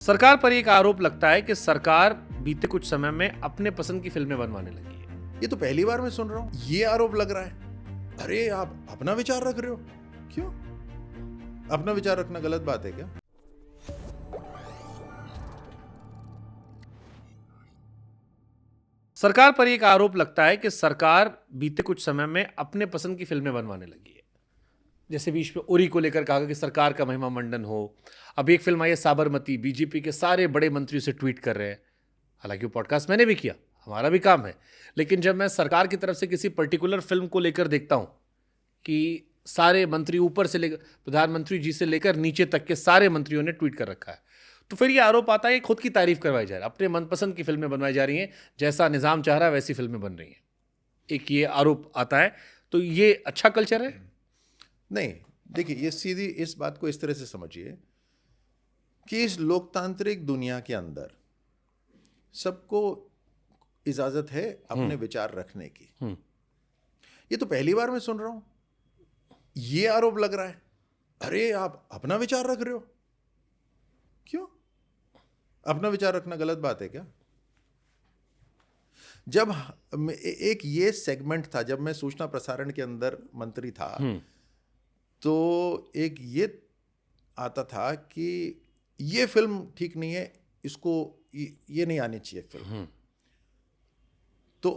सरकार पर एक आरोप लगता है कि सरकार बीते कुछ समय में अपने पसंद की फिल्में बनवाने लगी है। ये तो पहली बार मैं सुन रहा हूं ये आरोप लग रहा है। अरे आप अपना विचार रख रहे हो। क्यों? अपना विचार रखना गलत बात है क्या? सरकार पर एक आरोप लगता है कि सरकार बीते कुछ समय में अपने पसंद की फिल्में बनवाने लगी है। जैसे बीच में उरी को लेकर कहा कि सरकार का महिमा मंडन हो। अब एक फिल्म आई है साबरमती, बीजेपी के सारे बड़े मंत्री उसे ट्वीट कर रहे हैं। हालांकि वो पॉडकास्ट मैंने भी किया, हमारा भी काम है। लेकिन जब मैं सरकार की तरफ से किसी पर्टिकुलर फिल्म को लेकर देखता हूं कि सारे मंत्री ऊपर से लेकर प्रधानमंत्री जी से लेकर नीचे तक के सारे मंत्रियों ने ट्वीट कर रखा है, तो फिर ये आरोप आता है कि खुद की तारीफ करवाई जा रही है, अपने मनपसंद की फिल्में बनवाई जा रही हैं, जैसा निजाम चाह रहा है वैसी फिल्में बन रही हैं। एक ये आरोप आता है। तो ये अच्छा कल्चर है? नहीं, देखिए, ये सीधी इस बात को इस तरह से समझिए कि इस लोकतांत्रिक दुनिया के अंदर सबको इजाजत है अपने विचार रखने की। ये तो पहली बार मैं सुन रहा हूं ये आरोप लग रहा है। अरे आप अपना विचार रख रहे हो। क्यों? अपना विचार रखना गलत बात है क्या? जब एक ये सेगमेंट था, जब मैं सूचना प्रसारण के अंदर मंत्री था, तो एक ये आता था कि ये फिल्म ठीक नहीं है, इसको ये नहीं आनी चाहिए फिल्म। तो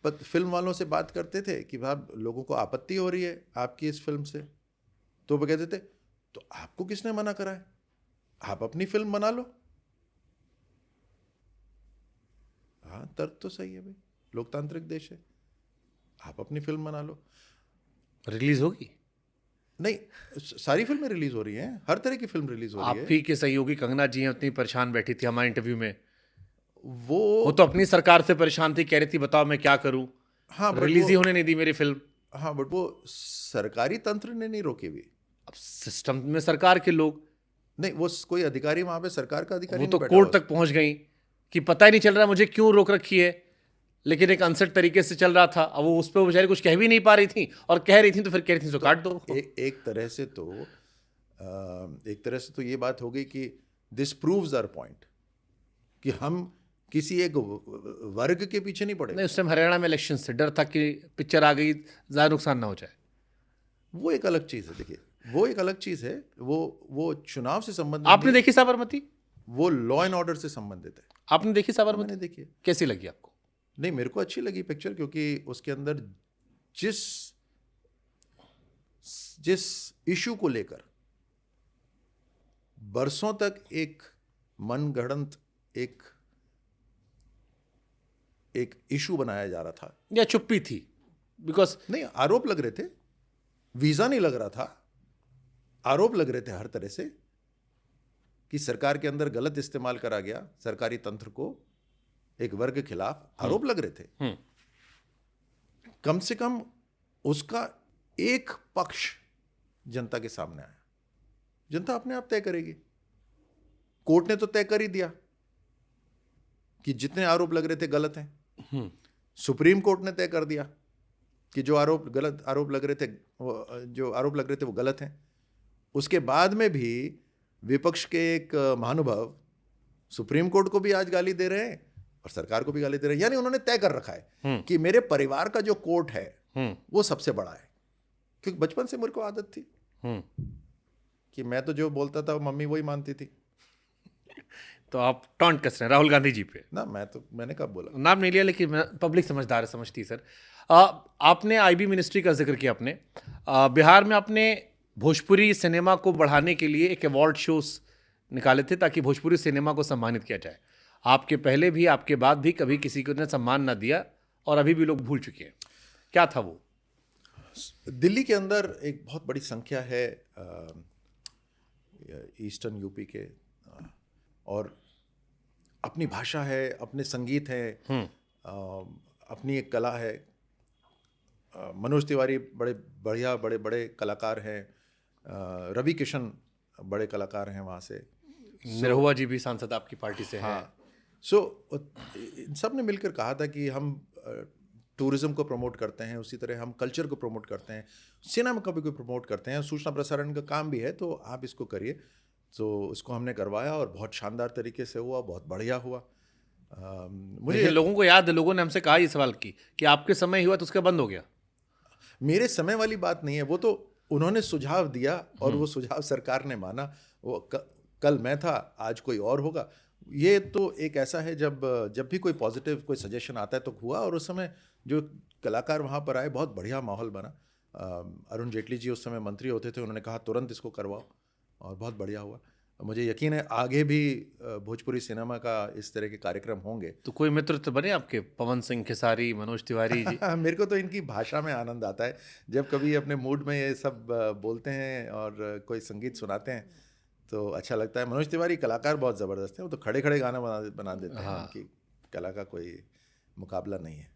फिल्म वालों से बात करते थे कि भाई लोगों को आपत्ति हो रही है आपकी इस फिल्म से, तो वो कहते थे तो आपको किसने मना करा है, आप अपनी फिल्म बना लो। हाँ, तर्क तो सही है भाई, लोकतांत्रिक देश है, आप अपनी फिल्म बना लो। रिलीज होगी? नहीं, सारी फिल्में रिलीज हो रही हैं, हर तरह की फिल्म रिलीज हो रही है। आप ही के सहयोगी कंगना जी हैं, उतनी परेशान बैठी थी हमारे इंटरव्यू में। वो तो अपनी सरकार से परेशान थी, कह रही थी बताओ मैं क्या करूं, हाँ, रिलीज ही होने नहीं दी मेरी फिल्म। हाँ, बट वो सरकारी तंत्र ने नहीं रोकी हुई। अब सिस्टम में सरकार के लोग, नहीं, वो कोई अधिकारी वहां पे सरकार का अधिकारी वो नहीं तो बैठा कोर्ट हुआ। तक पहुंच गई कि पता ही नहीं चल रहा मुझे क्यों रोक रखी है, लेकिन एक अनसेट तरीके से चल रहा था। अब वो उस पर बेचारी कुछ कह भी नहीं पा रही थी, और कह रही थी तो फिर कह रही थी तो काट दो। एक तरह से तो ये बात हो गई कि दिस प्रूव्स आवर पॉइंट कि हम किसी एक वर्ग के पीछे नहीं पड़े। नहीं, उस टाइम हरियाणा में इलेक्शन से डर था कि पिक्चर आ गई, ज़्यादा नुकसान ना हो जाए। वो एक अलग चीज़ है। देखिए, वो एक अलग चीज़ है। वो चुनाव से संबंधित आपने नहीं, देखी साबरमती? वो लॉ एंड ऑर्डर से संबंधित है। आपने देखी साबरमती? मैंने देखी है। कैसी लगी आपको? नहीं, मेरे को अच्छी लगी पिक्चर, क्योंकि उसके अंदर जिस जिस इशू को लेकर बरसों तक एक मनगढ़ंत एक इशू बनाया जा रहा था, या चुप्पी थी? बिकॉज नहीं, आरोप लग रहे थे, वीजा नहीं लग रहा था, आरोप लग रहे थे हर तरह से कि सरकार के अंदर गलत इस्तेमाल करा गया, सरकारी तंत्र को एक वर्ग के खिलाफ आरोप लग रहे थे। कम से कम उसका एक पक्ष जनता के सामने आया। जनता अपने आप तय करेगी। कोर्ट ने तो तय कर ही दिया कि जितने आरोप लग रहे थे गलत हैं। सुप्रीम कोर्ट ने तय कर दिया कि जो गलत आरोप लग रहे थे, वो गलत हैं। उसके बाद में भी विपक्ष के एक महानुभाव सुप्रीम कोर्ट को भी आज गाली दे रहे हैं और सरकार को भी गाली दे रहे हैं। यानी उन्होंने तय कर रखा है कि मेरे परिवार का जो कोर्ट है वो सबसे बड़ा है। क्योंकि बचपन से मेरे को आदत थी कि मैं तो जो बोलता था मम्मी वही मानती थी। तो आप टॉन्ट कस रहे हैं राहुल गांधी जी पे? ना, मैंने कब बोला? नाम नहीं लिया, लेकिन पब्लिक समझदार है, समझती है। सर, आपने आईबी मिनिस्ट्री का जिक्र किया अपने। बिहार में आपने भोजपुरी सिनेमा को बढ़ाने के लिए एक अवार्ड शोज निकाले थे ताकि भोजपुरी सिनेमा को सम्मानित किया जाए। आपके पहले भी, आपके बाद भी कभी किसी को ने सम्मान ना दिया, और अभी भी लोग भूल चुके हैं। क्या था वो? दिल्ली के अंदर एक बहुत बड़ी संख्या है ईस्टर्न यूपी के, और अपनी भाषा है, अपने संगीत है, अपनी एक कला है। मनोज तिवारी बड़े बढ़िया बड़े बड़े कलाकार हैं। रवि किशन बड़े कलाकार हैं वहाँ से। निरहुआ जी भी सांसद आपकी पार्टी से हैं। सो इन सब ने मिलकर कहा था कि हम टूरिज्म को प्रमोट करते हैं, उसी तरह हम कल्चर को प्रमोट करते हैं, सिनेमा को भी प्रमोट करते हैं, सूचना प्रसारण का काम भी है, तो आप इसको करिए। तो उसको हमने करवाया और बहुत शानदार तरीके से हुआ, बहुत बढ़िया हुआ। मुझे मुझे लोगों को याद है, लोगों ने हमसे कहा ये सवाल की कि आपके समय ही हुआ तो उसके बंद हो गया। मेरे समय वाली बात नहीं है, वो तो उन्होंने सुझाव दिया और वो सुझाव सरकार ने माना। वो कल मैं था, आज कोई और होगा। ये तो एक ऐसा है, जब भी कोई पॉजिटिव कोई सजेशन आता है तो हुआ, और उस समय जो कलाकार वहाँ पर आए, बहुत बढ़िया माहौल बना। अरुण जेटली जी उस समय मंत्री होते थे, उन्होंने कहा तुरंत इसको करवाओ, और बहुत बढ़िया हुआ। मुझे यकीन है आगे भी भोजपुरी सिनेमा का इस तरह के कार्यक्रम होंगे। तो कोई मित्र तो बने आपके, पवन सिंह खेसारी, मनोज तिवारी जी? मेरे को तो इनकी भाषा में आनंद आता है, जब कभी अपने मूड में ये सब बोलते हैं और कोई संगीत सुनाते हैं तो अच्छा लगता है। मनोज तिवारी कलाकार बहुत ज़बरदस्त है, वो तो खड़े खड़े गाना बना देते हैं। हाँ। उनकी कला का कोई मुकाबला नहीं है।